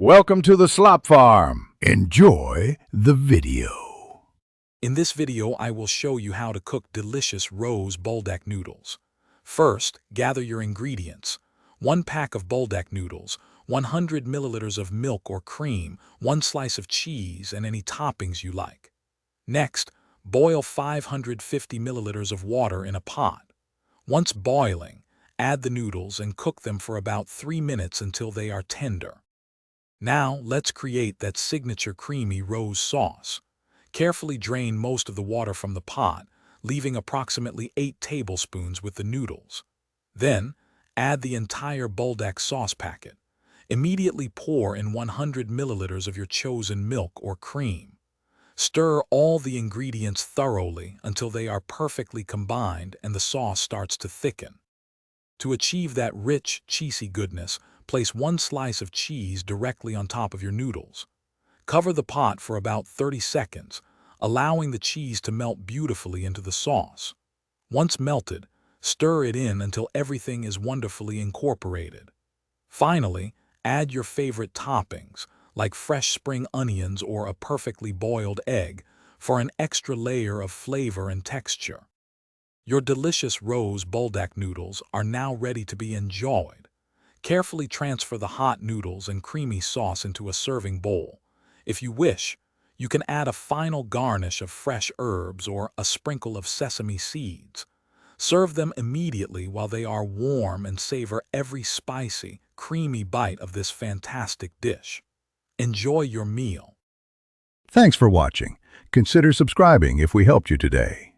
Welcome to the Slop Farm. Enjoy the video. In this video, I will show you how to cook delicious Rose Buldak noodles. First, gather your ingredients. 1 pack of Buldak noodles, 100 milliliters of milk or cream, 1 slice of cheese, and any toppings you like. Next, boil 550 milliliters of water in a pot. Once boiling, add the noodles and cook them for about 3 minutes until they are tender. Now, let's create that signature creamy rose sauce. Carefully drain most of the water from the pot, leaving approximately 8 tablespoons with the noodles. Then, add the entire Buldak sauce packet. Immediately pour in 100 milliliters of your chosen milk or cream. Stir all the ingredients thoroughly until they are perfectly combined and the sauce starts to thicken. To achieve that rich, cheesy goodness, place 1 slice of cheese directly on top of your noodles. Cover the pot for about 30 seconds, allowing the cheese to melt beautifully into the sauce. Once melted, stir it in until everything is wonderfully incorporated. Finally, add your favorite toppings, like fresh spring onions or a perfectly boiled egg, for an extra layer of flavor and texture. Your delicious Rose Buldak noodles are now ready to be enjoyed. Carefully transfer the hot noodles and creamy sauce into a serving bowl. If you wish, you can add a final garnish of fresh herbs or a sprinkle of sesame seeds. Serve them immediately while they are warm and savor every spicy, creamy bite of this fantastic dish. Enjoy your meal. Thanks for watching. Consider subscribing if we helped you today.